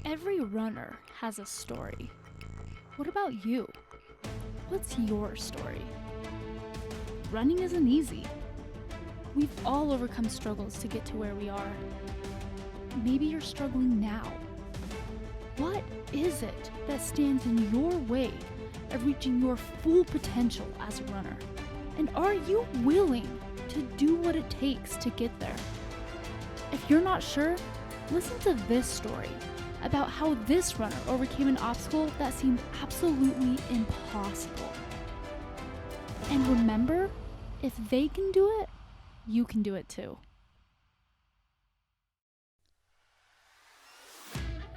Every runner has a story. What about you? What's your story? Running isn't easy. We've all overcome struggles to get to where we are. Maybe you're struggling now. What is it that stands in your way of reaching your full potential as a runner? And are you willing to do what it takes to get there? If you're not sure, listen to this story about how this runner overcame an obstacle that seemed absolutely impossible. And remember, if they can do it, you can do it too.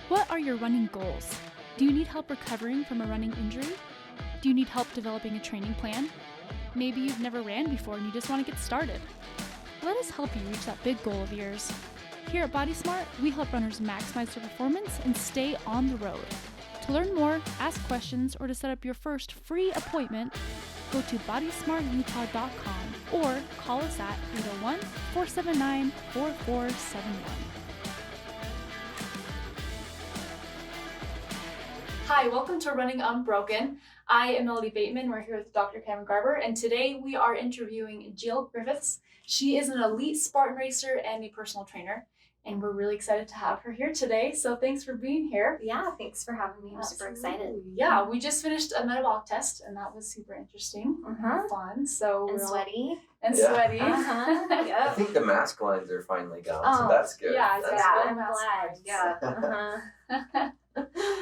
What are your running goals? Do you need help recovering from a running injury? Do you need help developing a training plan? Maybe you've never ran before and you just want to get started. Let us help you reach that big goal of yours. Here at Body Smart, we help runners maximize their performance and stay on the road. To learn more, ask questions, or to set up your first free appointment, go to bodysmartutah.com or call us at 801-479-4471. Hi, welcome to Running Unbroken. I am Melody Bateman. We're here with Dr. Cameron Garber, and today we are interviewing Jill Griffiths. She is an elite Spartan racer and a personal trainer, and we're really excited to have her here today. So thanks for being here. Yeah, thanks for having me. I'm super excited. Yeah, we just finished a metabolic test, and that was super interesting and fun. So and sweaty. Sweaty. Yep. I think the mask lines are finally gone, so that's good. Yeah, that's I'm glad. Yeah.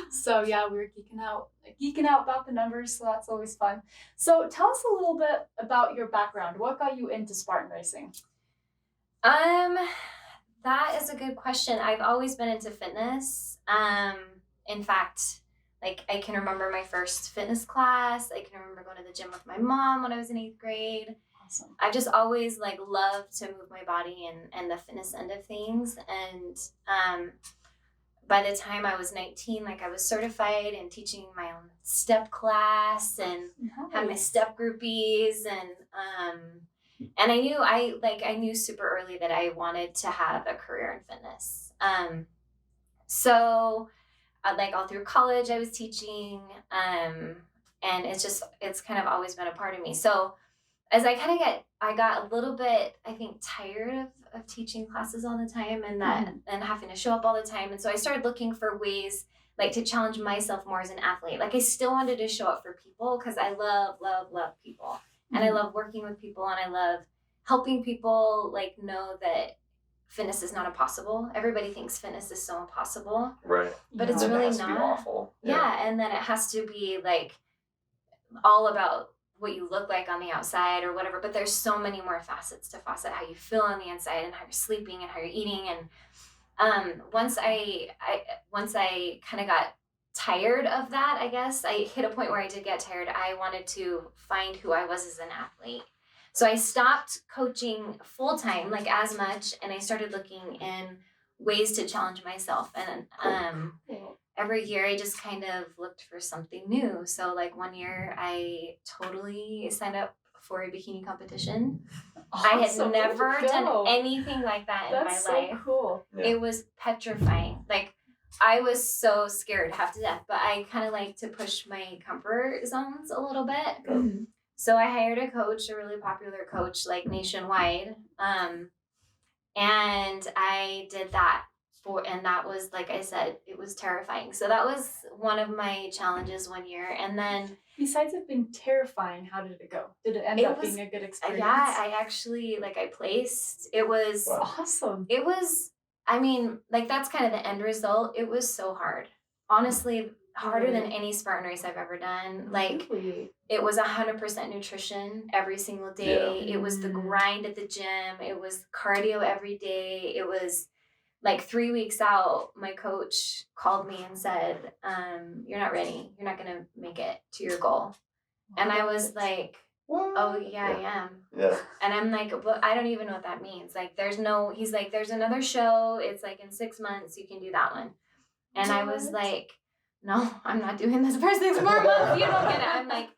So yeah, we were geeking out about the numbers, so that's always fun. So tell us a little bit about your background. What got you into Spartan racing? That is a good question. I've always been into fitness. In fact, like I can remember my first fitness class. I can remember going to the gym with my mom when I was in 8th grade. Awesome. I've just always loved to move my body and the fitness end of things. And by the time I was 19, I was certified and teaching my own step class and had my step groupies and I knew super early that I wanted to have a career in fitness. So all through college I was teaching and it's kind of always been a part of me. So as I got a little bit, I think, tired of teaching classes all the time and and having to show up all the time. And so I started looking for ways to challenge myself more as an athlete. I still wanted to show up for people because I love people. And I love working with people and I love helping people know that fitness is not impossible. Everybody thinks fitness is so impossible. Right. But it's really it has not. To be awful. Yeah, and then it has to be all about what you look like on the outside or whatever, but there's so many more facets to how you feel on the inside and how you're sleeping and how you're eating. And once I kind of got tired of that, I guess I hit a point where I did get tired. I wanted to find who I was as an athlete. So I stopped coaching full time, as much, and I started looking in ways to challenge myself. And every year I just kind of looked for something new. So one year I totally signed up for a bikini competition. Awesome. I had never done anything like that in my life. Cool. Yeah. It was petrifying. I was so scared half to death, but I kind of like to push my comfort zones a little bit. Mm-hmm. So I hired a coach, a really popular coach, nationwide. And I did that and that was, like I said, it was terrifying. So that was one of my challenges one year. And then besides it being terrifying, how did it go? Did it end up being a good experience? Yeah, I actually, I placed. It was awesome. It was, that's kind of the end result. It was so hard. Honestly, harder than any Spartan race I've ever done. Really? It was 100% nutrition every single day. Yeah. It was the grind at the gym. It was cardio every day. It was 3 weeks out, my coach called me and said, you're not ready. You're not going to make it to your goal. What? And I was like, oh yeah, I am. Yeah. And I'm but I don't even know what that means. He's like, there's another show. It's in 6 months. You can do that one. And what? I was like, no, I'm not doing this for 6 more months. You don't get it. I'm like,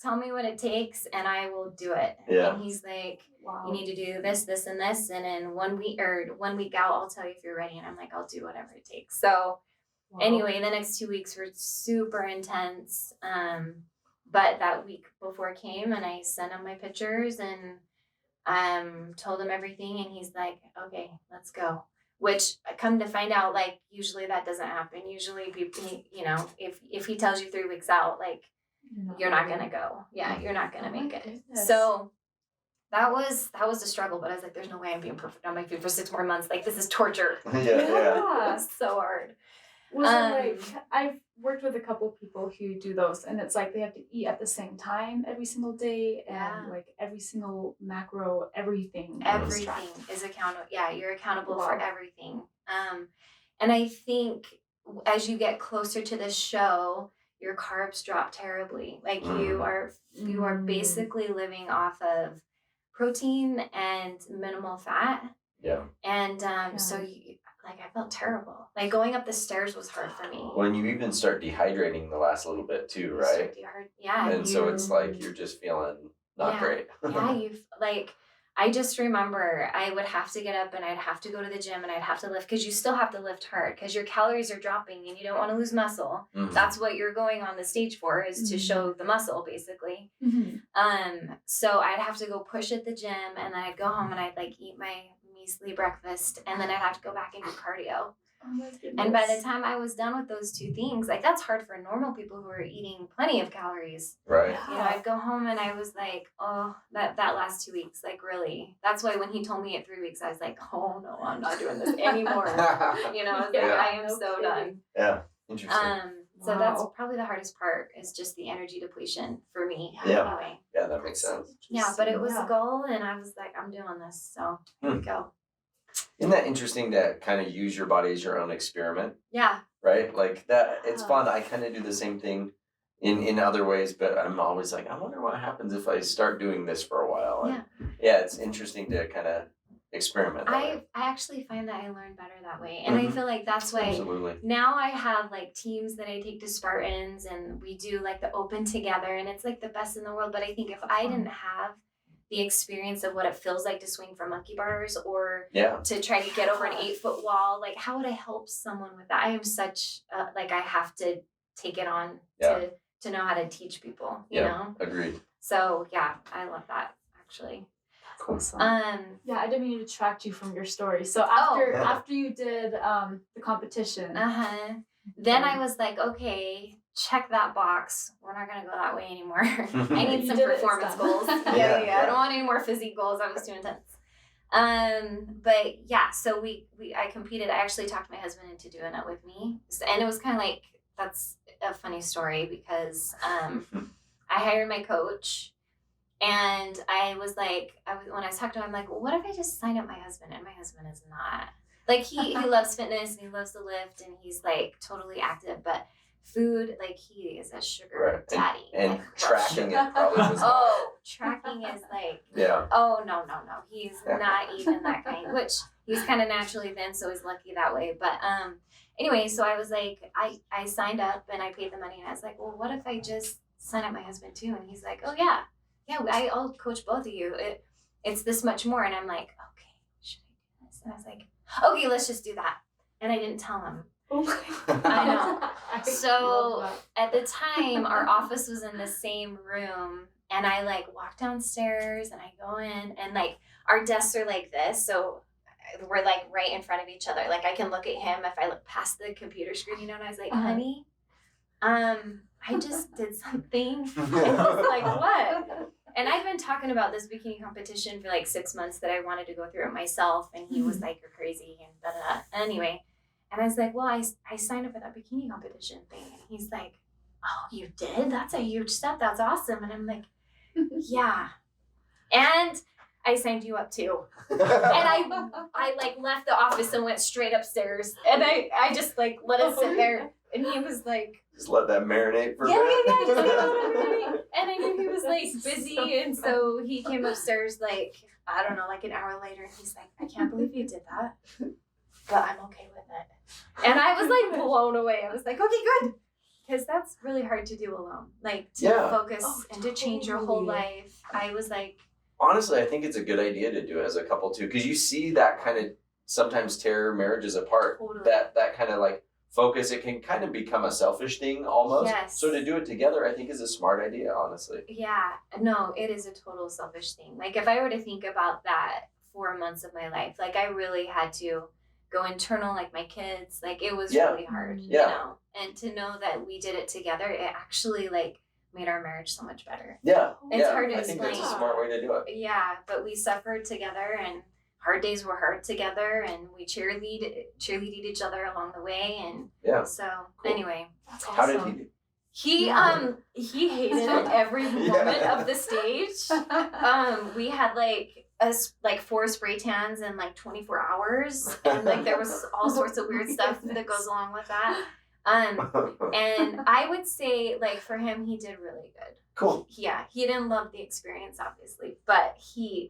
tell me what it takes and I will do it. Yeah. And he's like, wow. You need to do this, this, and this. And in 1 week out, I'll tell you if you're ready. And I'm like, I'll do whatever it takes. So Anyway, the next 2 weeks were super intense. But that week before came and I sent him my pictures and told him everything, and he's like, okay, let's go. Which I come to find out, like, usually that doesn't happen. Usually people, you know, if he tells you 3 weeks out, like, you're not gonna go. Yeah, you're not gonna make it. Goodness. So that was a struggle, but I was like, there's no way I'm being perfect on my feet for 6 more months. Like, this is torture. Yeah. It's so hard. Was it like, I've worked with a couple people who do those, and it's like they have to eat at the same time every single day, and Yeah. like every single macro, everything. Everything is accountable. Yeah, you're accountable for Wow. everything. And I think as you get closer to the show, your carbs drop terribly. Like you are basically living off of protein and minimal fat. Yeah. And so I felt terrible. Like going up the stairs was hard for me. When you even start dehydrating the last little bit too, You right? start yeah. And so it's like you're just feeling not great. Yeah, I just remember I would have to get up and I'd have to go to the gym and I'd have to lift, because you still have to lift hard because your calories are dropping and you don't want to lose muscle. Mhm. That's what you're going on the stage for, is to show the muscle, basically. Mm-hmm. So I'd have to go push at the gym, and then I'd go home and I'd like eat my measly breakfast, and then I'd have to go back and do cardio. Oh my goodness. And by the time I was done with those two things, like that's hard for normal people who are eating plenty of calories. Right. You know, I'd go home and I was like, oh, that last 2 weeks, like really. That's why when he told me at 3 weeks, I was like, oh no, I'm not doing this anymore. You know, I was like, Yeah. I am so done. Yeah. Interesting. So that's Wow. probably the hardest part, is just the energy depletion for me. Yeah. Anyway. Yeah, that makes sense. Yeah, but it was Yeah. a goal, and I was like, I'm doing this. So here we go. Isn't that interesting to kind of use your body as your own experiment, Yeah. right? Like that, it's fun. I kind of do the same thing in other ways, but I'm always like, I wonder what happens if I start doing this for a while. And yeah, it's interesting to kind of experiment. that way. I actually find that I learn better that way. And I feel like that's why Absolutely. now I have like teams that I take to Spartans, and we do like the open together, and it's like the best in the world. But I think if I didn't have the experience of what it feels like to swing for monkey bars, or to try to get over an 8-foot wall, like how would I help someone with that? I am such like, I have to take it on to know how to teach people, you know? Agreed. So yeah, I love that actually. Cool. Awesome. Um, Yeah, I didn't mean to detract you from your story. So Oh. after you did the competition, then I was like, okay, check that box. We're not gonna go that way anymore. I need You some did it, it's performance done. goals. Yeah. I don't want any more physique goals. That was too intense. But yeah, so I competed. I actually talked my husband into doing it with me, and it was kind of like, that's a funny story, because I hired my coach, and I was like, when I was talking to him, I'm like, well, what if I just sign up my husband? And my husband is not, like, he loves fitness and he loves to lift and he's like totally active, but food, like, he is a sugar daddy. And like, tracking it probably was not. Oh, tracking is like, Yeah. oh, no. He's not even that kind, which he's kind of naturally thin, so he's lucky that way. But anyway, so I was like, I signed up and I paid the money, and I was like, well, what if I just sign up my husband too? And he's like, oh, yeah, I'll coach both of you. It's this much more. And I'm like, okay, should I do this? And I was like, okay, let's just do that. And I didn't tell him. oh my I know. I So love at the time, our office was in the same room, and I like walk downstairs and I go in, and like our desks are like this, so we're like right in front of each other. Like I can look at him if I look past the computer screen, you know. And I was like, honey, I just did something. And he's like, what? And I've been talking about this bikini competition for like 6 months, that I wanted to go through it myself, and he was like, you're crazy, and da da da. Anyway. And I was like, well, I signed up for that bikini competition thing. And he's like, oh, you did? That's a huge step. That's awesome. And I'm like, yeah. And I signed you up too. And I like left the office and went straight upstairs. And I just like let it sit there. And he was like, Just let that marinate for a yeah, bit. just let it marinate. And I knew he was like busy. And so he came upstairs like, I don't know, like an hour later. And he's like, I can't believe you did that, but I'm okay with it. And I was like blown away. I was like, okay, good. Because that's really hard to do alone. Like to focus and to change your whole life. I was like, Honestly, I think it's a good idea to do it as a couple too, because you see that kind of sometimes tear marriages apart. Totally. That kind of like focus, it can kind of become a selfish thing almost. Yes. So to do it together, I think is a smart idea, honestly. Yeah, no, it is a total selfish thing. Like if I were to think about that 4 months of my life, like I really had to go internal, like my kids, like it was really hard, you know, and to know that we did it together, it actually like made our marriage so much better. Yeah. It's hard to I think that's explain. a smart way to do it. Yeah, but we suffered together and hard days were hard together and we cheerleaded each other along the way and so anyway. That's How awesome. did he do? He hated every moment of the stage. We had like 4 spray tans in like 24 hours and like there was all sorts of weird stuff that goes along with that. And I would say like for him he did really good. Cool. Yeah, he didn't love the experience obviously, but he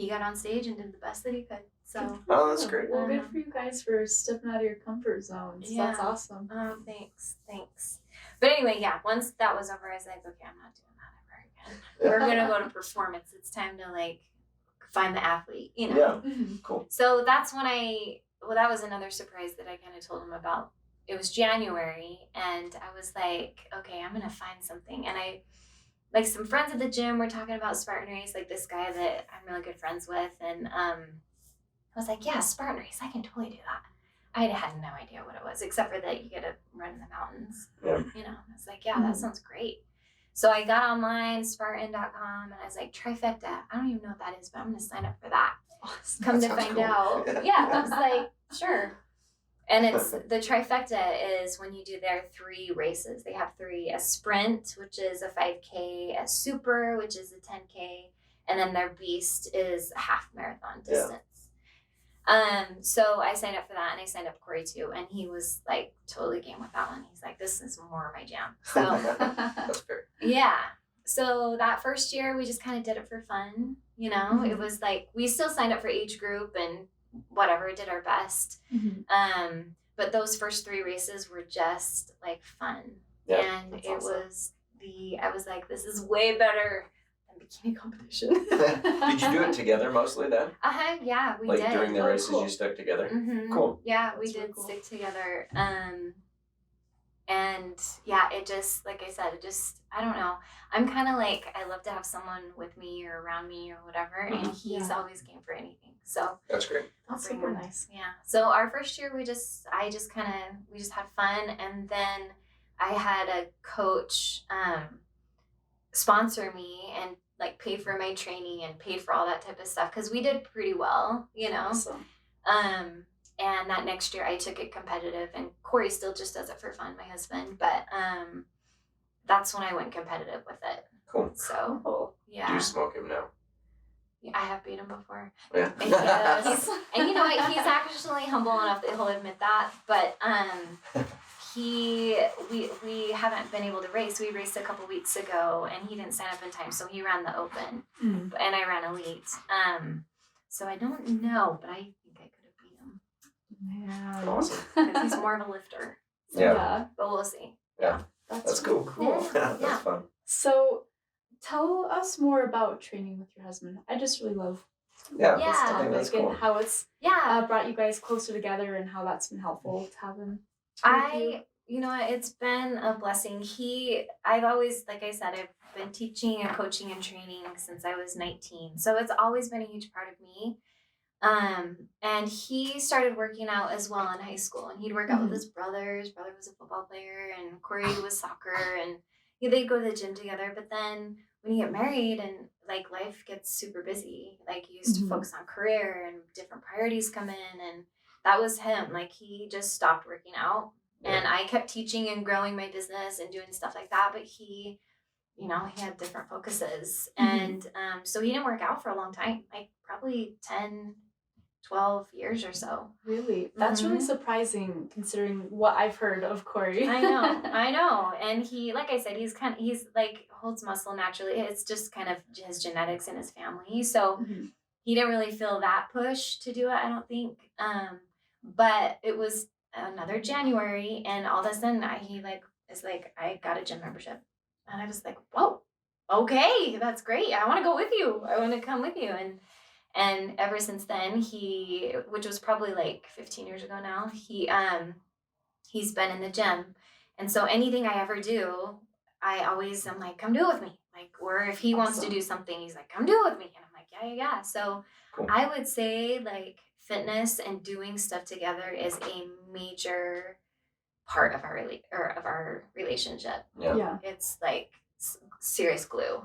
got on stage and did the best that he could. So that's great. Well, good for you guys for stepping out of your comfort zones. Yeah. That's awesome. Oh, thanks. But anyway, yeah, once that was over, I was like, okay, I'm not doing that ever again. We're gonna go to performance. It's time to like find the athlete, you know. Yeah. Cool. So that's when that was another surprise that I kind of told him about. It was January, and I was like, okay, I'm gonna find something. And I, like, some friends at the gym were talking about Spartan Race, like this guy that I'm really good friends with, and I was like, yeah, Spartan Race, I can totally do that. I had no idea what it was, except for that you get to run in the mountains. Yeah. You know, I was like, yeah, that sounds great. So I got online, Spartan.com, and I was like, trifecta. I don't even know what that is, but I'm going to sign up for that. Awesome. Come That to sounds find cool. out. Yeah, I was like, sure. And it's the trifecta is when you do their 3 races. They have 3: a sprint, which is a 5K, a super, which is a 10K, and then their beast is a half marathon distance. So I signed up for that, and I signed up Corey too, and he was like totally game with that one. He's like, this is more my jam. So That's fair. yeah. So that first year we just kind of did it for fun, you know. It was like we still signed up for age group and whatever, did our best. But those first 3 races were just like fun. Yeah, And it awesome. was I was like, this is way better than bikini competition. Did you do it together mostly then? Yeah, we like did. during the Oh, races cool. you stuck together? Mhm. Cool. Yeah, we That's really did cool. stick together. And yeah, it just, like I said, I don't know. I'm kind of like, I love to have someone with me or around me or whatever, and he's always game for anything. So That's great. That's bring super him. nice. yeah. So our first year, we just had fun, and then I had a coach sponsor me and like pay for my training and paid for all that type of stuff because we did pretty well, you know. Awesome. And that next year I took it competitive, and Corey still just does it for fun, my husband. But that's when I went competitive with it. Cool. So Cool. yeah, Do you smoke him now? I have beat him before. Yeah. And, and you know what? He's actually humble enough that he'll admit that. But we haven't been able to race. We raced a couple weeks ago, and he didn't sign up in time, so he ran the open, and I ran elite. So I don't know, but I think I could have beat him Man. Awesome. because he's more of a lifter. So, Yeah. but we'll see. That's cool. Cool. Yeah. That's fun. So, tell us more about training with your husband. I just really love Yeah. Yeah. this I think that's topic cool. and how it's Yeah, brought you guys closer together and how that's been helpful to have him. with you. you know what, it's been a blessing. I've always, like I said, I've been teaching and coaching and training since I was 19. So it's always been a huge part of me. And he started working out as well in high school, and he'd work out with his brother. His brother was a football player, and Corey was soccer, and they'd go to the gym together. But then when you get married and like life gets super busy, like you used to focus on career and different priorities come in, and that was him. Like he just stopped working out. And I kept teaching and growing my business and doing stuff like that. But he had different focuses. And so he didn't work out for a long time, like probably 10, 12 years or so. Really? That's really surprising considering what I've heard of Corey. I know. And he, like I said, he's like holds muscle naturally. It's just kind of his genetics in his family. So he didn't really feel that push to do it, I don't think. But it was another January, and all of a sudden he is like, I got a gym membership, and I was like, whoa, okay, that's great. I want to go with you. I want to come with you, And ever since then, which was probably like 15 years ago now, he's been in the gym. And so anything I ever do, I'm like, come do it with me. Like, or if he wants to do something, he's like, come do it with me. And I'm like, yeah. So Cool. I would say like fitness and doing stuff together is a major part of our relationship. Yeah. It's like serious glue.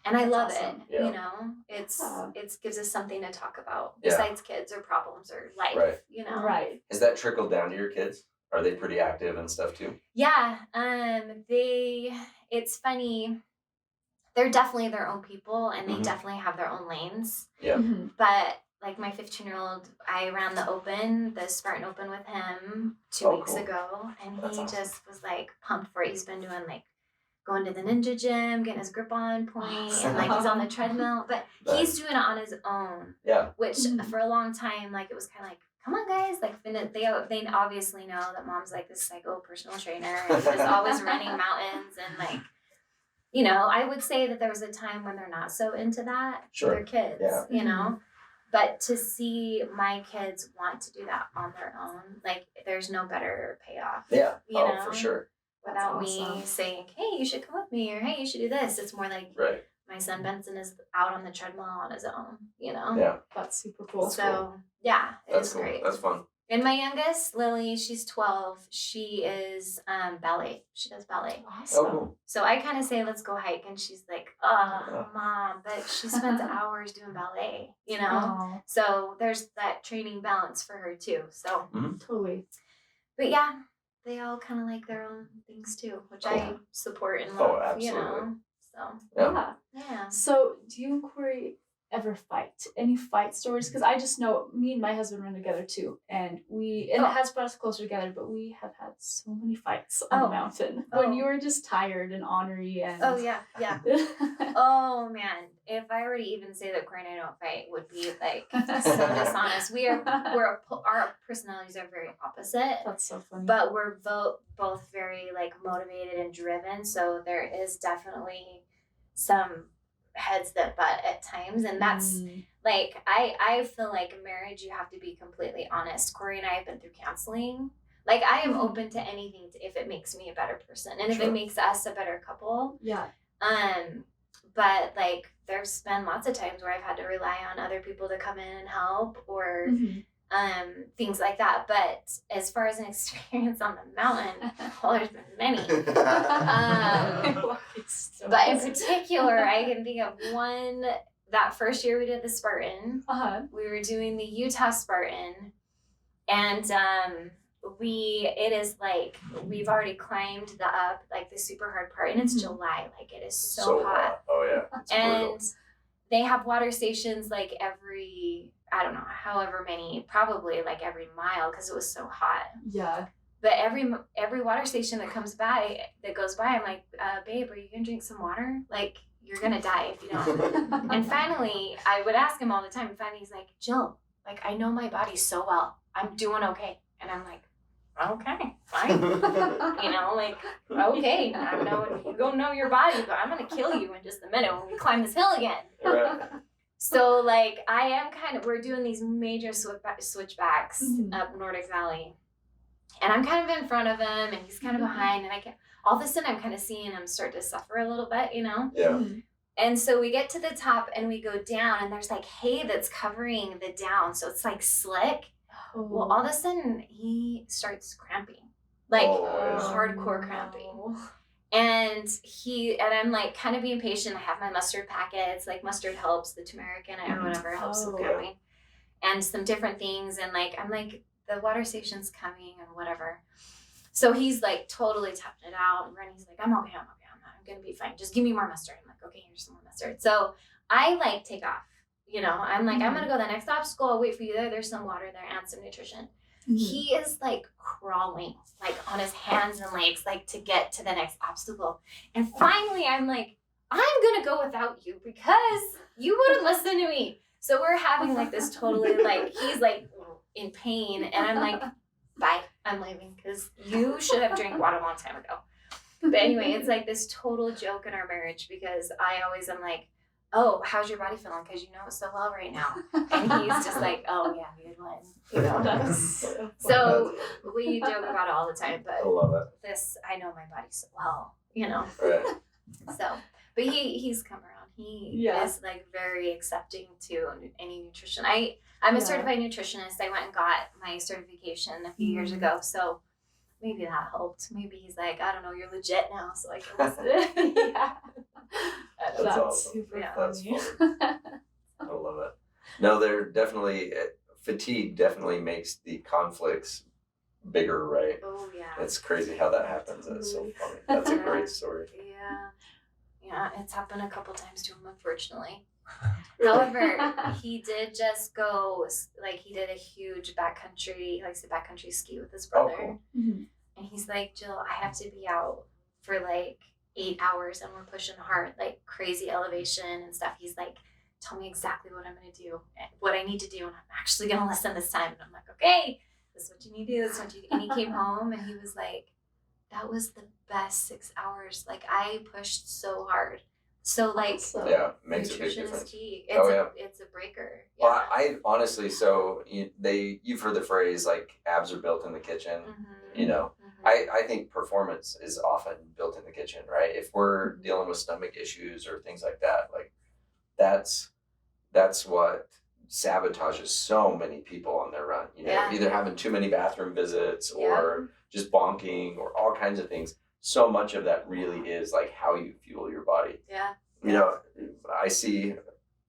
And I love awesome. it. Yeah. You know, it gives us something to talk about Yeah. besides kids or problems or life. Right. You know. Right. Has that trickled down to your kids? Are they pretty active and stuff too? Yeah. It's funny. They're definitely their own people, and they definitely have their own lanes. Yeah. Mm-hmm. But like my 15-year-old, I ran the Spartan Open with him 2 weeks ago, and That's awesome. just was like pumped for it. He's been doing like going to the ninja gym, getting his grip on point, and like he's on the treadmill, but he's doing it on his own. Yeah. Which for a long time, like it was kind of like, come on guys, like they obviously know that mom's like this psycho personal trainer and is always running mountains and like, you know, I would say that there was a time when they're not so into that. Sure. They're kids, Yeah. you know. But to see my kids want to do that on their own, like there's no better payoff. Yeah. You oh, know? for sure. Without That's awesome. me saying, hey, you should come with me, or hey, you should do this. It's more like Right. my son Benson is out on the treadmill on his own, you know? Yeah. That's super cool. So, yeah, That's it's cool. great. That's fun. And my youngest, Lily, she's 12. She is ballet. She does ballet. Awesome. Oh, cool. So I kind of say, let's go hike. And she's like, oh, Mom. But she spends hours doing ballet, you know? Oh, So there's that training balance for her, too. So, totally. but yeah, they all kind of like their own things, too, which I Cool. support and Oh, love, absolutely. you know? So, Yeah. yeah. So, do you and Corey ever fight? Any fight stories? Because I just know me and my husband run together too, and it has brought us closer together. But we have had so many fights on the mountain when you were just tired and ornery and. Oh yeah. Oh man, if I were to even say that Corey and I don't fight, would be like so dishonest. Our personalities are very opposite. That's so funny. But we're both very like motivated and driven. So there is definitely some heads that butt at times, and that's like I feel like in marriage you have to be completely honest. Corey and I have been through counseling. Like I am open to anything if it makes me a better person and if it makes us a better couple. Yeah. But like there's been lots of times where I've had to rely on other people to come in and help or things like that. But as far as an experience on the mountain, well, there's been many. But in particular, I can think of one that first year we did the Spartan. We were doing the Utah Spartan, and it is like we've already climbed the super hard part, and it's July, like it is so hot. Oh yeah. It's and brutal. they have water stations like every, I don't know, however many, probably like every mile because it was so hot. Yeah. But every water station that goes by, I'm like, babe, are you gonna drink some water? Like, you're gonna die if you don't. And finally, I would ask him all the time. And finally, he's like, Jill, like, I know my body so well. I'm doing okay. And I'm like, okay, fine. You know, like, okay, you don't know your body, but I'm gonna kill you in just a minute when we climb this hill again. Right. So, like, we're doing these major switchbacks up Nordic Valley. And I'm kind of in front of him, and he's kind of behind, and all of a sudden I'm kind of seeing him start to suffer a little bit, you know? Yeah. And so we get to the top, and we go down, and there's, like, hay that's covering the down, so it's, like, slick. Well, all of a sudden, he starts cramping. Like, hardcore cramping. And I'm, like, kind of being patient. I have my mustard packets. Like, mustard helps, the turmeric in it or whatever helps with cramping. And some different things, and, like, I'm, like, the water station's coming and whatever. So he's like totally toughing it out and Rennie's like, I'm okay. I'm gonna be fine. Just give me more mustard. I'm like, okay, here's some more mustard. So I like take off, you know, I'm like, I'm gonna go the next obstacle. I'll wait for you there. There's some water there and some nutrition. He is like crawling like on his hands and legs, like to get to the next obstacle. And finally I'm like, I'm gonna go without you because you wouldn't listen to me. So we're having like this totally like, he's like in pain, and I'm like, bye, I'm leaving because you should have drank water a long time ago. But anyway, it's like this total joke in our marriage because I always am like, oh, how's your body feeling? Because you know it so well right now. And he's just like, oh yeah, good one. You know? That's So we joke about it all the time, I but love it. this, I know my body so well, you know. Right. So, but he's come around. He is like very accepting to any nutrition. I'm a certified nutritionist. I went and got my certification a few years ago. So maybe that helped. Maybe he's like, I don't know, you're legit now, so I can listen. That's awesome. super That's funny. fun. I love it. No, they're definitely, fatigue definitely makes the conflicts bigger, right? Oh yeah. It's crazy how that happens. It's so funny. That's a great story. Yeah, it's happened a couple times to him, unfortunately. However, he did just go, like, he did a huge backcountry, he likes to backcountry ski with his brother. Oh, cool. And he's like, Jill, I have to be out for like 8 hours and we're pushing hard, like crazy elevation and stuff. He's like, tell me exactly what I'm going to do, what I need to do, and I'm actually going to listen this time. And I'm like, okay, this is what you need to do, this is what you do. And he came home and he was like, that was the best 6 hours. Like, I pushed so hard. So, like, yeah, makes a big nutrition difference. is key. It's it's a breaker. Yeah. Well, I honestly, so you've heard the phrase, like, abs are built in the kitchen, you know. I think performance is often built in the kitchen, right? If we're dealing with stomach issues or things like that, like, that's what sabotages so many people on their run. You know, either having too many bathroom visits or just bonking or all kinds of things. So much of that really is like how you fuel your body. Yeah. You know, I see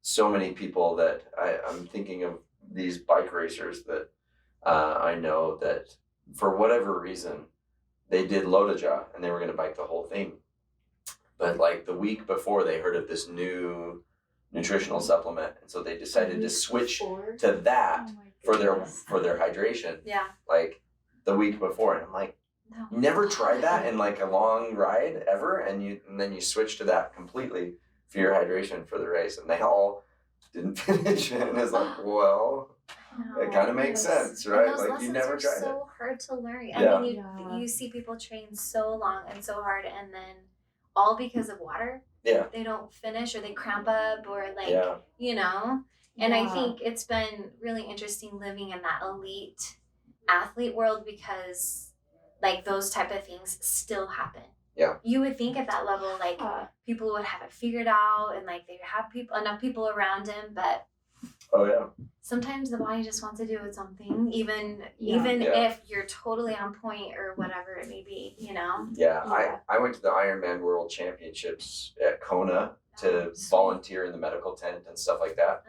so many people that I'm thinking of these bike racers that I know that for whatever reason, they did Lotoja and they were going to bike the whole thing. But like the week before, they heard of this new nutritional supplement, and so they decided to switch to that for their hydration. Yeah. Like the week before, and I'm like, no. You never tried that in like a long ride ever, and then you switch to that completely for your hydration for the race, and they all didn't finish it, and it's like, well, it kind of makes sense, right? And those like you lessons never are tried so hard to learn. Yeah. I mean, you see people train so long and so hard, and then all because of water. Yeah. They don't finish, or they cramp up, or like you know. And I think it's been really interesting living in that elite athlete world, because like those type of things still happen. Yeah. You would think at that level, like people would have it figured out, and like they have enough people around him, but sometimes the body just wants to do its own thing, even if you're totally on point or whatever it may be, you know? Yeah. I went to the Ironman World Championships at Kona to volunteer in the medical tent and stuff like that.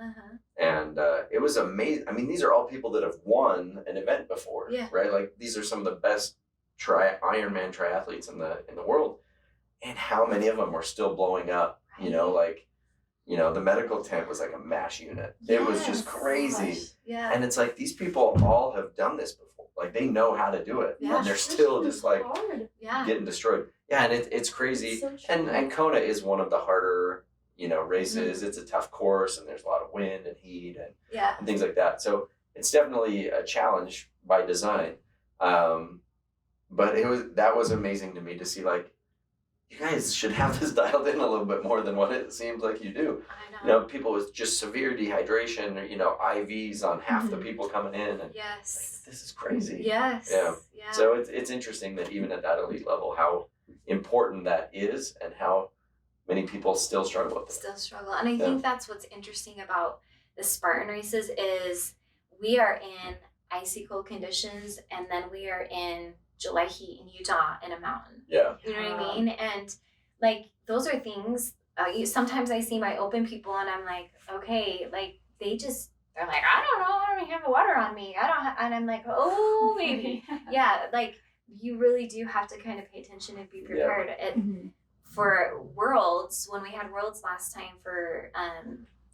And it was amazing. I mean, these are all people that have won an event before, right? Like these are some of the best Ironman triathletes in the world. And how many of them were still blowing up, you know, like, you know, the medical tent was like a MASH unit. It was just crazy. Yeah. And it's like, these people all have done this before. Like, they know how to do it. Yeah. And they're still just like getting destroyed. Yeah, and it's crazy. It's so and Kona is one of the harder, you know, races. It's a tough course, and there's a lot of wind and heat and things like that. So it's definitely a challenge by design. But that was amazing to me to see, like, you guys should have this dialed in a little bit more than what it seems like you do. I know. You know, people with just severe dehydration, or, you know, IVs on half the people coming in. And like, this is crazy. Yes. Yeah. So it's interesting that even at that elite level, how important that is, and how many people still struggle with it. And I think that's what's interesting about the Spartan races is we are in icy cold conditions, and then we are in July heat in Utah in a mountain. Yeah. You know what I mean? And like those are things. Sometimes I see my open people, and I'm like, okay, like they're like, I don't know, I don't even have water on me. And I'm like, oh, maybe. Like you really do have to kind of pay attention and be prepared. For Worlds, when we had Worlds last time for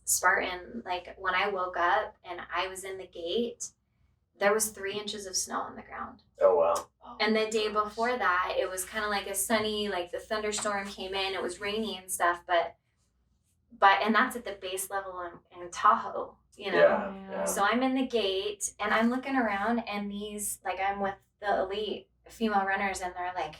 Spartan, like when I woke up and I was in the gate, there was 3 inches of snow on the ground. Oh, wow. And the day before that, it was kind of like a sunny, like the thunderstorm came in, it was rainy and stuff, but and that's at the base level in Tahoe, you know? Yeah. So I'm in the gate and I'm looking around, and these, like I'm with the elite female runners, and they're like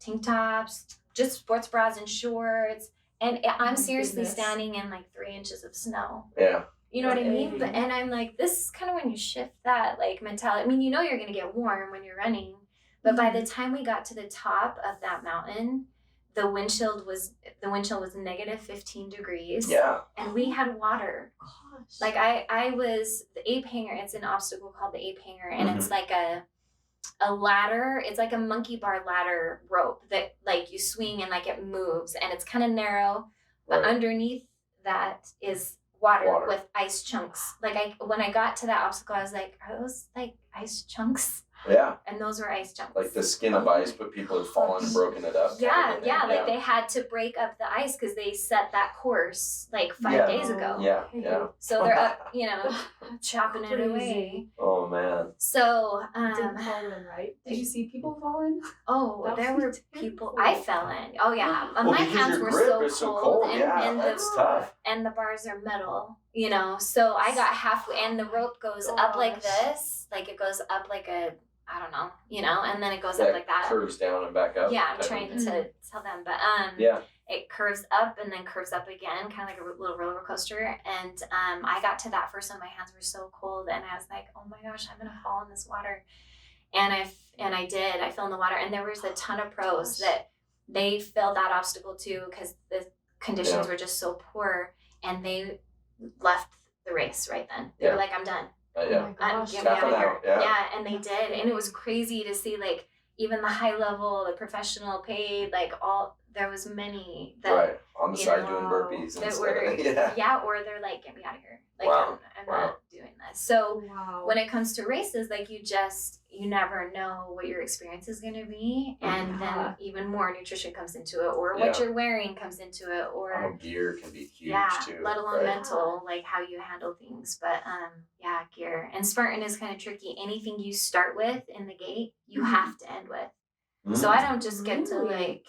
tank tops, just sports bras and shorts, And I'm seriously goodness. standing in like 3 inches of snow. Yeah. You know what I mean? Hey. And I'm like, this is kind of when you shift that like mentality. I mean, you're going to get warm when you're running, but by the time we got to the top of that mountain, the wind chill was negative 15 degrees. Yeah. And we had water. Gosh. Like I was the ape hanger. It's an obstacle called the ape hanger, and it's like a ladder. It's like a monkey bar ladder rope that like you swing and like it moves, and it's kind of narrow, but underneath that is water with ice chunks. Like when I got to that obstacle, I was like, are those like ice chunks? Yeah. And those were ice chunks. Like the skin of ice, but people have fallen and broken it up. Yeah, like they had to break up the ice because they set that course like 5 days ago. Yeah. So they're up, chopping it away. Oh man. So didn't fall in, right? Did you see people fall in? Oh, there were people. I fell in. Oh yeah, well, my hands were so cold, and that's tough. And the bars are metal, So I got halfway, and the rope goes up like this, like it goes up like a, I don't know, and then it goes up like that. Curves down and back up. Yeah, I'm trying to tell them, but it curves up and then curves up again, kind of like a little roller coaster. And I got to that first one, my hands were so cold, and I was like, oh my gosh, I'm gonna fall in this water. And I did. I fell in the water, and there was a ton of pros that they failed that obstacle too because the conditions were just so poor, and they left the race right then. They were like, I'm done. Oh my gosh. Get me out of here. Yeah, and they did. And it was crazy to see, like, even the high level, the professional paid, like, there was many that on the side doing burpees that and were stuff. or they're like, get me out of here. Like, I'm not doing this. So when it comes to races, like, you never know what your experience is going to be, and then even more nutrition comes into it, or what you're wearing comes into it, or gear can be huge too, let alone mental, like how you handle things. But gear. And Spartan is kind of tricky. Anything you start with in the gate, you have to end with. So I don't just get to like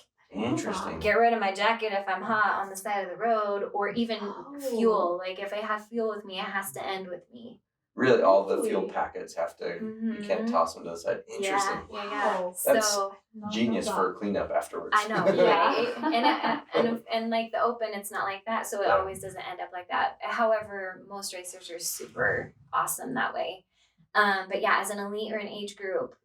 get rid of my jacket if I'm hot on the side of the road, or even fuel. Like if I have fuel with me, it has to end with me. Really, all the fuel packets have to. You can't toss them to the side. Interesting. Yeah. That's so genius for cleanup afterwards. I know, right? and like the open, it's not like that, so it always doesn't end up like that. However, most racers are super awesome that way. But yeah, as an elite or an age group,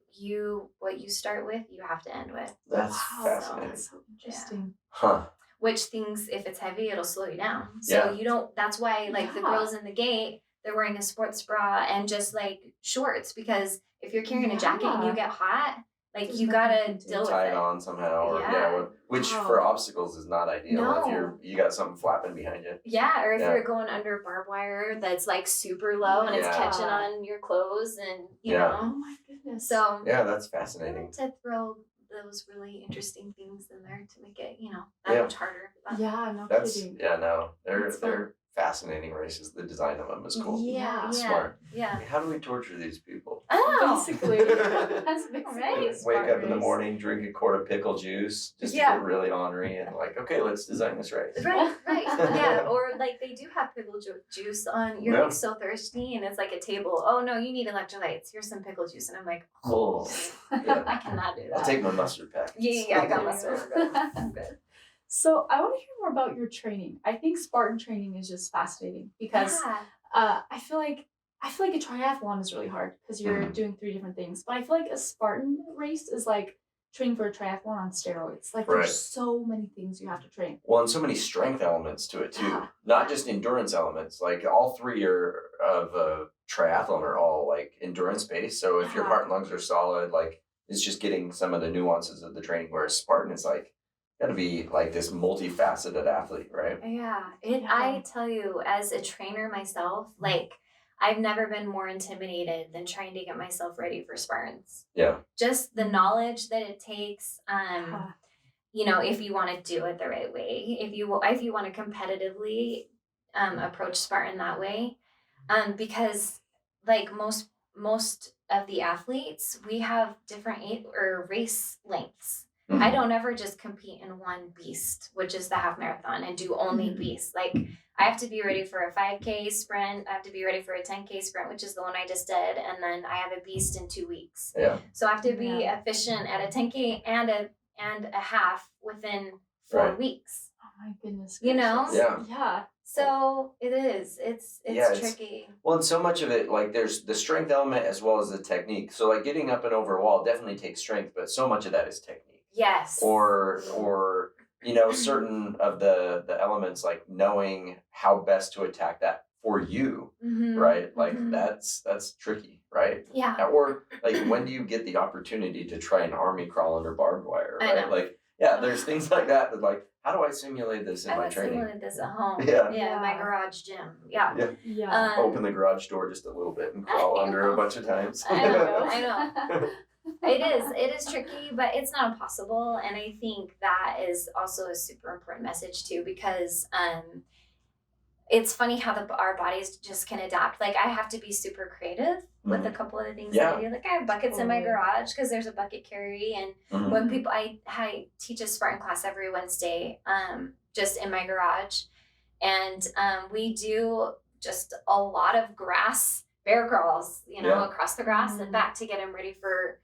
what you start with, you have to end with. That's fascinating. That's so interesting. Huh. Which things, if it's heavy, it'll slow you down. So you don't. That's why, like the girls in the gate, they're wearing a sports bra and just like shorts, because if you're carrying a jacket and you get hot, like you gotta deal with it. Tie it on somehow, or which for obstacles is not ideal. No. If you got something flapping behind you. Yeah, or if you're going under barbed wire that's like super low and it's catching on your clothes, and you know. Oh my goodness. So that's fascinating. To throw those really interesting things in there to make it, that much harder. But no kidding. They're fascinating races. The design of them is cool. Smart. Yeah. How do we torture these people? Oh, basically, that's right. Wake up in the morning, drink a quart of pickle juice, just to get really ornery, and like, okay, let's design this race. Right. Yeah, or like they do have pickle juice on. You're like so thirsty, and it's like a table. Oh no, you need electrolytes. Here's some pickle juice, and I'm like, I cannot do that. I'll take my mustard packets. Yeah, I got mustard. I'm good. So I want to hear more about your training. I think Spartan training is just fascinating because I feel like a triathlon is really hard because you're doing 3 different things. But I feel like a Spartan race is like training for a triathlon on steroids. Like there's so many things you have to train. Well, and so many strength elements to it too. Not just endurance elements. Like all 3 of a triathlon are all like endurance based. So if your heart and lungs are solid, like it's just getting some of the nuances of the training. Whereas Spartan is like, gotta be like this multifaceted athlete, right? Yeah. I tell you, as a trainer myself, like I've never been more intimidated than trying to get myself ready for Spartans. Yeah. Just the knowledge that it takes, if you want to do it the right way, if you want to competitively approach Spartan that way, because like most of the athletes, we have different race lengths. Mm-hmm. I don't ever just compete in one beast, which is the half marathon, and do only beasts. Like I have to be ready for a 5K sprint. I have to be ready for a 10K sprint, which is the one I just did. And then I have a beast in 2 weeks. Yeah. So I have to be efficient at a 10K and a half within 4 weeks. Oh My goodness. You know? gracious. Yeah. Yeah. So it is. It's tricky. Well, and so much of it, like there's the strength element as well as the technique. So like getting up and over a wall definitely takes strength, but so much of that is technique. Yes. Or certain of the elements, like knowing how best to attack that for you, right? Like that's tricky, right? Yeah. Or like when do you get the opportunity to try an army crawl under barbed wire, right? I know. Like there's things like that like, how do I simulate this in my training? I would simulate this at home. Yeah. My garage gym. Yeah. Open the garage door just a little bit and crawl under a bunch of times. I know. It is tricky, but it's not impossible. And I think that is also a super important message too, because it's funny how our bodies just can adapt. Like I have to be super creative with a couple of the things that I do. Like I have buckets in my garage because there's a bucket carry. And when people, I teach a Spartan class every Wednesday, just in my garage. And we do just a lot of grass bear crawls, across the grass and back to get them ready for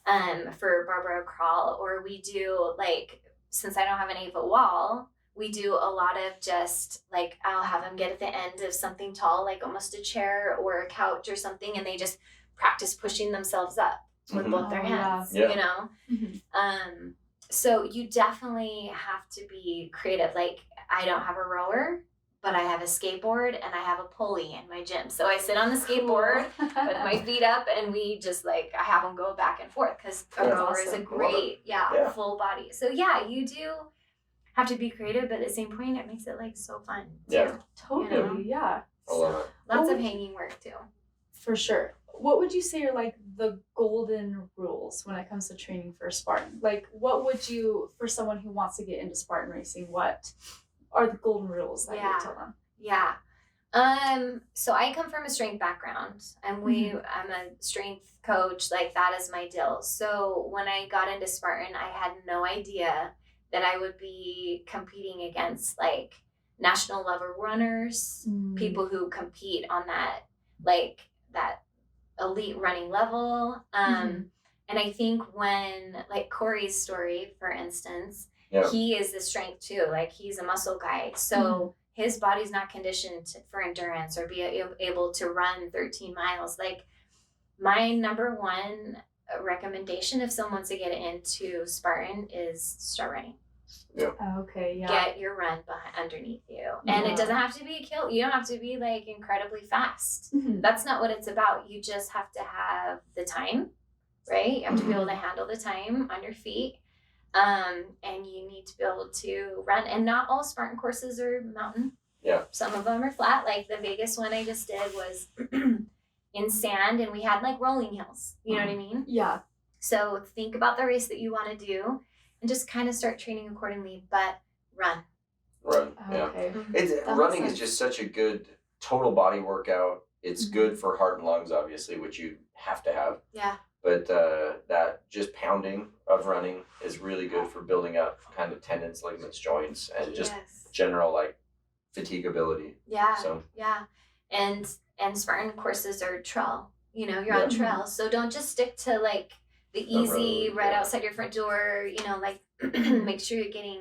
Barbara crawl. Or we do, like, since I don't have an 8-foot wall, we do a lot of just like, I'll have them get at the end of something tall, like almost a chair or a couch or something, and they just practice pushing themselves up with both their hands, so you definitely have to be creative. Like I don't have a rower, but I have a skateboard and I have a pulley in my gym. So I sit on the skateboard with my feet up and we just I have them go back and forth because a rower is a great, full body. So you do have to be creative, but at the same point, it makes it so fun too. Yeah, totally. Yeah. I love it. Lots of hanging work too. For sure. What would you say are the golden rules when it comes to training for Spartan? Like, what would you, for someone who wants to get into Spartan racing, what are the golden rules that you would tell them? Yeah. So I come from a strength background and I'm a strength coach. Like that is my deal. So when I got into Spartan, I had no idea that I would be competing against national level runners, people who compete on that elite running level. And I think when Corey's story, for instance, he is the strength too. Like he's a muscle guy. So his body's not conditioned for endurance or be able to run 13 miles. Like my number one recommendation if someone wants to get into Spartan is start running. Yeah. Okay. Yeah. Get your run underneath you, and it doesn't have to be a kill. You don't have to be incredibly fast. That's not what it's about. You just have to have the time, right? You have to be able to handle the time on your feet, and you need to be able to run. And not all Spartan courses are mountain. Yeah. Some of them are flat. Like the Vegas one I just did was in sand, and we had rolling hills. You know what I mean? Yeah. So think about the race that you want to do. And just kind of start training accordingly, but run. Yeah. Okay. Running is just such a good total body workout. It's good for heart and lungs, obviously, which you have to have. Yeah. But that just pounding of running is really good for building up kind of tendons, ligaments, joints, and just general fatigability. Yeah. So. Yeah. And Spartan courses are trail. You're on trail, so don't just stick to the easy right outside your front door, make sure you're getting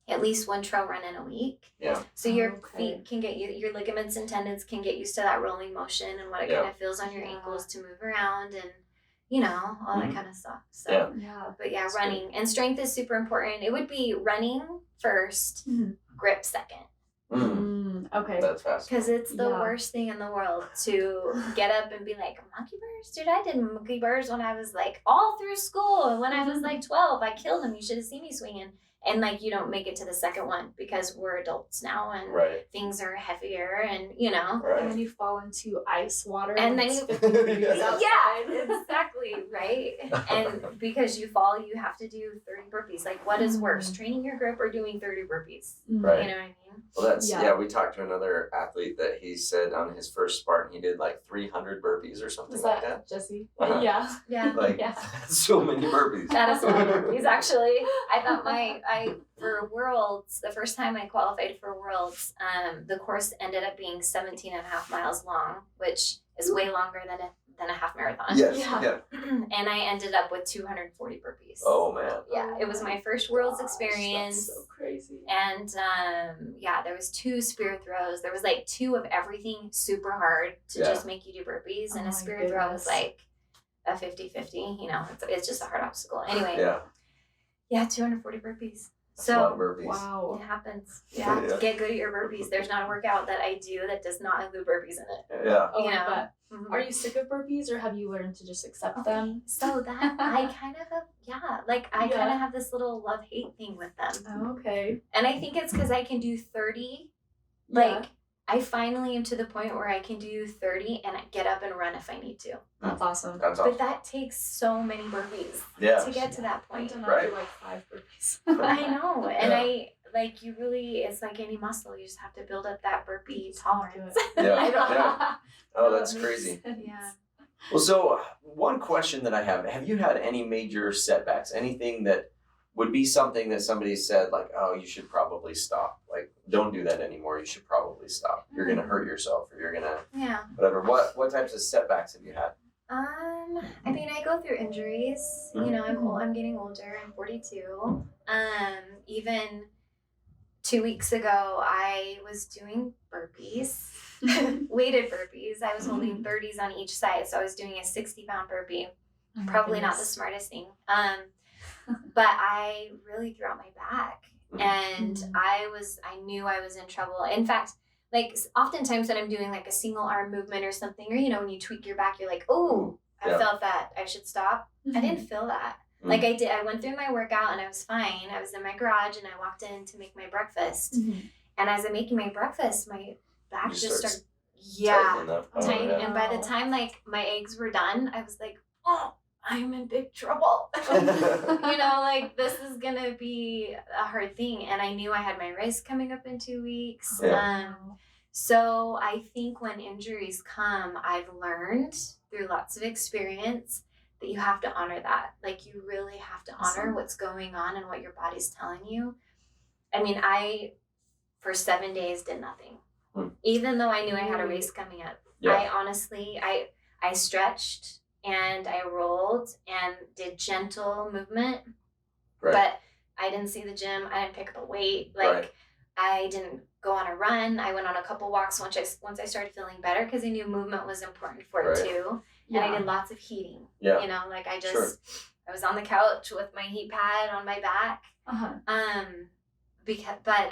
at least one trail run in a week. Yeah. So your feet can get your ligaments and tendons can get used to that rolling motion and what it kind of feels on your ankles to move around and, all that kind of stuff. So, but that's running and strength is super important. It would be running first, grip second. Okay. That's fast. Because it's the worst thing in the world to get up and be like, monkey bars? Dude, I did monkey bars when I was all through school. And when I was 12, I killed them. You should have seen me swinging. And you don't make it to the second one because we're adults now and things are heavier and And then you fall into ice water. And then you exactly, right? And because you fall, you have to do 30 burpees. What is worse, training your grip or doing 30 burpees? Right. You know what I mean? Well, that's we talked to another athlete that he said on his first Spartan he did 300 burpees or something like that. Jesse? Yeah. So many burpees. That is a lot of burpees, actually. I thought for Worlds, the first time I qualified for Worlds, the course ended up being 17 and a half miles long, which is way longer than than a half marathon. Yes. Yeah. Yeah. And I ended up with 240 burpees. Oh man. Yeah, it was my first world's experience. That's so crazy. And there was 2 spear throws. There was like 2 of everything super hard to just make you do burpees. And Oh a my spear throw was like a 50-50, you know, it's just a hard obstacle. Anyway. Yeah, 240 burpees. That's a lot of burpees. Wow. It happens. Yeah. Yeah. Get good at your burpees. There's not a workout that I do that does not include burpees in it. Yeah. Oh, You know? but Mhm. are you sick of burpees, or have you learned to just accept them? So that I kind of have, I kind of have this little love-hate thing with them. Oh, okay. And I think it's because I can do 30. Yeah. Like, I finally am to the point where I can do 30 and I get up and run if I need to. That's awesome. That's But awesome. that takes so many burpees Yeah. to get to that I've point. done Right. after like 5 burpees. I know. And Yeah. you really, it's like any muscle. You just have to build up that burpee tolerance. Yeah. Yeah. Oh, that's That makes crazy. sense. Yeah. Well, so one question that I have you had any major setbacks? Anything that would be something that somebody said, like, oh, you should probably stop. Like, don't do that anymore. You should probably stop. You're going to hurt yourself, or you're going to, Yeah. whatever. What types of setbacks have you had? I mean, I go through injuries. You know, I'm getting older. I'm 42. Even 2 weeks ago, I was doing burpees, weighted burpees. I was holding 30s on each side, so I was doing a 60-pound burpee. Oh my Probably not the goodness. smartest thing. But I really threw out my back, and I knew I was in trouble. In fact, like oftentimes when I'm doing like a single arm movement or something, or you know, when you tweak your back, you're like, oh, I Yeah. felt that. I should stop. I didn't feel that. Mm. Like I did. I went through my workout and I was fine. I was in my garage and I walked in to make my breakfast. And as I'm making my breakfast, my back You just start started, tightening up. Oh, tight. yeah. And by the time like my eggs were done, I was like, oh, I'm in big trouble. You know, like this is gonna be a hard thing. And I knew I had my race coming up in 2 weeks. Yeah. So I think when injuries come, I've learned through lots of experience that you have to honor that. Like you really have to honor what's going on and what your body's telling you. I mean, I for 7 days did nothing. Even though I knew I had a race coming up. Yeah. I honestly I stretched and I rolled and did gentle movement. Right. But I didn't see the gym. I didn't pick up a weight. Like Right. I didn't go on a run. I went on a couple walks once I started feeling better because I knew movement was important for it Right. too. And I did lots of heating. Yeah. You know, like I just Sure. I was on the couch with my heat pad on my back. But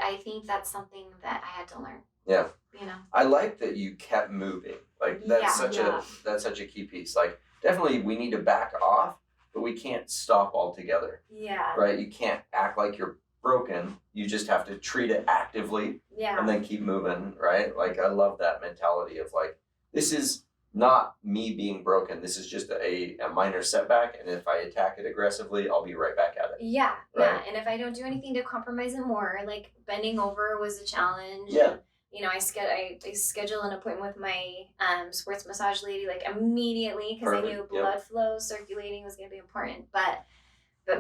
I think that's something that I had to learn. Yeah. You know. I like that you kept moving. Like that's Yeah. such a key piece. Like definitely we need to back off, but we can't stop altogether. Yeah. Right? You can't act like you're broken. You just have to treat it actively Yeah. and then keep moving, right? Like I love that mentality of like this is not me being broken. This is just a minor setback, and if I attack it aggressively, I'll be right back at it. Yeah, Right. yeah. And if I don't do anything to compromise it more, like bending over was a challenge. Yeah. And, you know, I scheduled an appointment with my sports massage lady like immediately because I Perfect, knew yep. blood flow, circulating was going to be important. But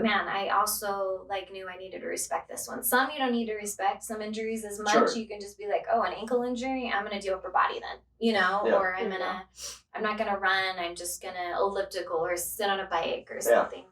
man, I also like knew I needed to respect this one. Some you don't need to respect. Some injuries as much. Sure. You can just be like, oh, an ankle injury, I'm gonna do upper body then, you know, Yeah. or I'm not gonna run. I'm just gonna elliptical or sit on a bike or Yeah. something.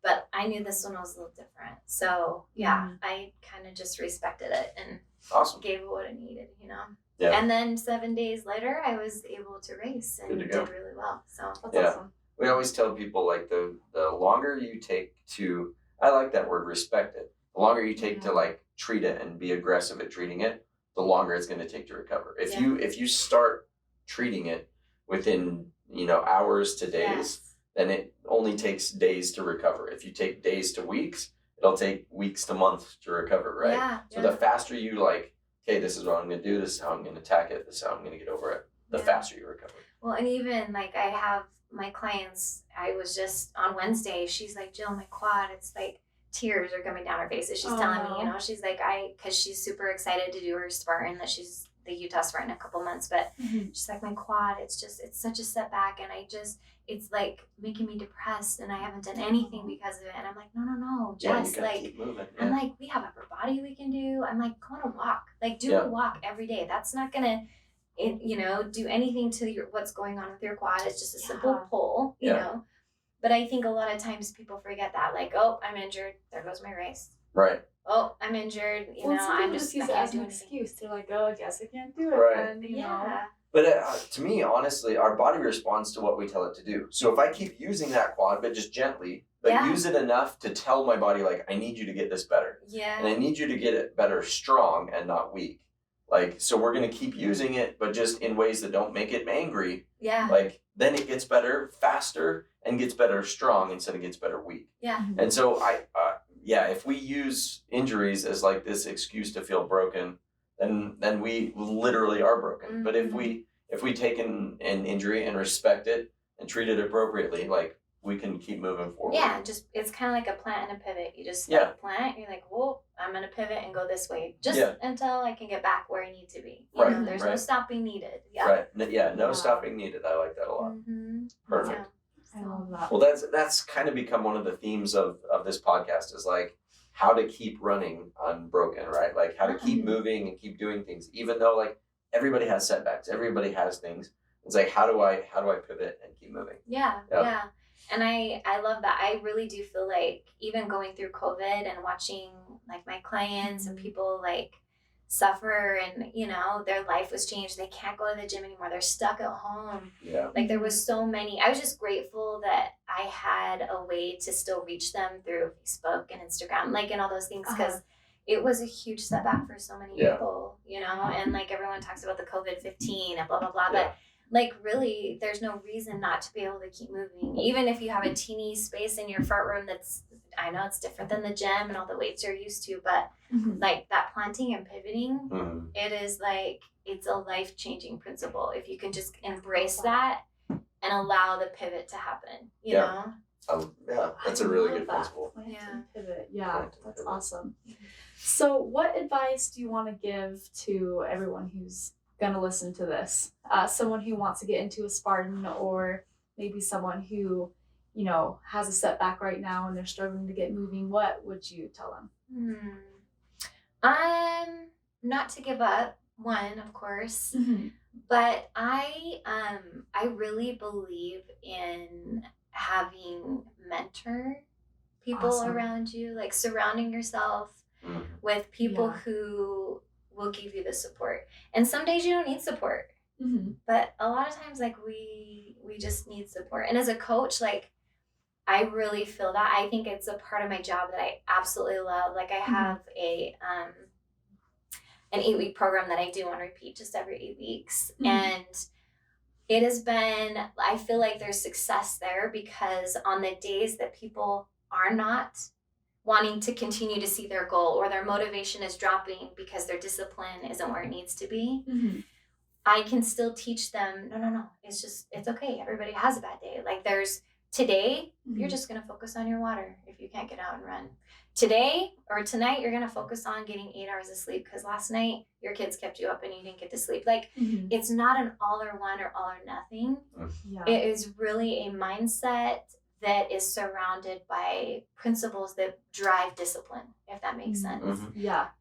But I knew this one was a little different. So yeah, I kind of just respected it and Awesome. gave it what it needed, you know. Yeah. And then 7 days later, I was able to race and Good to go. did really well. So That's Yeah. awesome. We always tell people like the longer you take to, I like that word, respect it. The longer you take to like treat it and be aggressive at treating it, the longer it's going to take to recover. If you start treating it within, you know, hours to days, then it only takes days to recover. If you take days to weeks, it'll take weeks to months to recover, right? Yeah. So the faster you like, okay, this is what I'm going to do, this is how I'm going to attack it, this is how I'm going to get over it, the faster you recover. Well, and even like I have my clients, I was just on Wednesday, she's like, Jill, my quad, it's like tears are coming down her faces. She's telling me, you know, she's like, because she's super excited to do her Spartan, that she's the Utah Spartan in a couple months, but she's like, my quad, it's such a setback, and it's like making me depressed, and I haven't done anything because of it. And I'm like, no, just you gotta like, keep moving. I'm like, we have upper body we can do. I'm like, go on a walk, like do a walk every day. That's not gonna, do anything to what's going on with your quad. It's just a simple pull, you know. But I think a lot of times people forget that, like, oh, I'm injured. There goes my race. Right. Oh, I'm injured. I'm just use it as an excuse. They're like, oh, I guess I can't do it. Right. And, you know. But to me, honestly, our body responds to what we tell it to do. So if I keep using that quad, but just gently, but use it enough to tell my body, like, I need you to get this better. Yeah. And I need you to get it better strong and not weak. Like, so we're going to keep using it, but just in ways that don't make it angry. Yeah. Like, then it gets better faster and gets better strong instead of gets better weak. Yeah. And so if we use injuries as like this excuse to feel broken, then we literally are broken. Mm-hmm. But if we take an injury and respect it and treat it appropriately, like, we can keep moving forward. Yeah, just it's kind of like a plant and a pivot. You just plant, you're like, well, I'm gonna pivot and go this way just until I can get back where I need to be. You know, there's no stopping needed. Yeah. Right. Yeah, no stopping needed. I like that a lot. Mm-hmm. Perfect. Yeah. I love that. Well, that's kind of become one of the themes of this podcast, is like how to keep running unbroken, right? Like how to keep moving and keep doing things, even though like everybody has setbacks, everybody has things. It's like, how do I pivot and keep moving? Yeah. And I love that. I really do feel like even going through COVID and watching like my clients and people like suffer and, you know, their life was changed. They can't go to the gym anymore. They're stuck at home. Yeah. Like there was so many. I was just grateful that I had a way to still reach them through Facebook and Instagram, like, and all those things, because it was a huge setback for so many people, you know, and like everyone talks about the COVID-15 and blah, blah, blah. But like, really, there's no reason not to be able to keep moving. Even if you have a teeny space in your front room I know it's different than the gym and all the weights you're used to, but like that planting and pivoting, it is like, it's a life-changing principle. If you can just embrace that and allow the pivot to happen, you know? That's a really good principle. Pivot. Yeah, that's awesome. So what advice do you want to give to everyone who's going to listen to this? Someone who wants to get into a Spartan, or maybe someone who, you know, has a setback right now and they're struggling to get moving. What would you tell them? Not to give up, one, of course, but I really believe in having mentor people around you, like surrounding yourself with people who will give you the support. And some days you don't need support, but a lot of times like we just need support. And as a coach, like I really feel that. I think it's a part of my job that I absolutely love. Like I have an 8-week program that I do on repeat just every 8 weeks. And it has been, I feel like there's success there because on the days that people are not wanting to continue to see their goal, or their motivation is dropping because their discipline isn't where it needs to be, I can still teach them, no, it's okay. Everybody has a bad day. Like today, you're just going to focus on your water if you can't get out and run. Today or tonight, you're going to focus on getting 8 hours of sleep because last night your kids kept you up and you didn't get to sleep. Like it's not an all or one or all or nothing. It is really a mindset that is surrounded by principles that drive discipline, if that makes sense.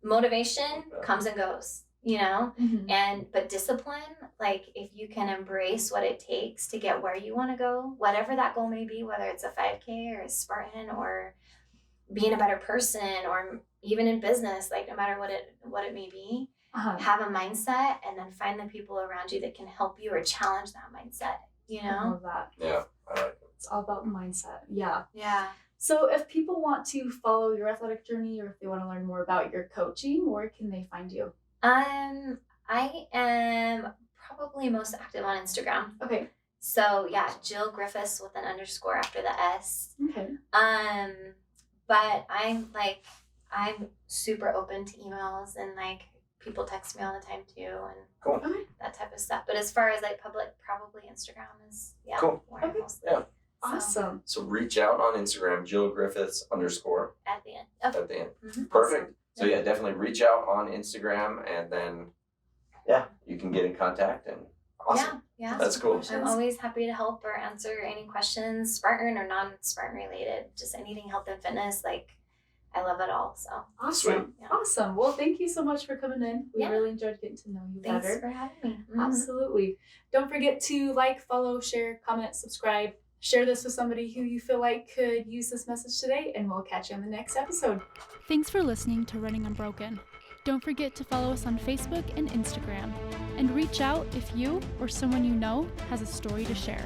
Motivation comes and goes, you know, but discipline, like if you can embrace what it takes to get where you want to go, whatever that goal may be, whether it's a 5K or a Spartan or being a better person, or even in business, like no matter what it may be, have a mindset and then find the people around you that can help you or challenge that mindset, you know? I love that. Yeah, I like it. It's all about mindset. Yeah. Yeah. So if people want to follow your athletic journey, or if they want to learn more about your coaching, where can they find you? I am probably most active on Instagram. Okay. So yeah, Jill Griffiths with an underscore after the S. Okay. But I'm super open to emails, and like people text me all the time too, and that type of stuff. But as far as like public, probably Instagram is where I'm mostly. Yeah. Awesome. So reach out on Instagram, Jill Griffiths _. At the end. At the end. Perfect. Awesome. So yeah, definitely reach out on Instagram, and then you can get in contact, and awesome. Yeah. That's cool. I'm always happy to help or answer any questions, Spartan or non-Spartan related, just anything health and fitness. Like I love it all. So Awesome. Yeah. Awesome. Well, thank you so much for coming in. We Yeah. really enjoyed getting to know you thanks better. for having me. Absolutely. Don't forget to like, follow, share, comment, subscribe. Share this with somebody who you feel like could use this message today, and we'll catch you on the next episode. Thanks for listening to Running Unbroken. Don't forget to follow us on Facebook and Instagram, and reach out if you or someone you know has a story to share.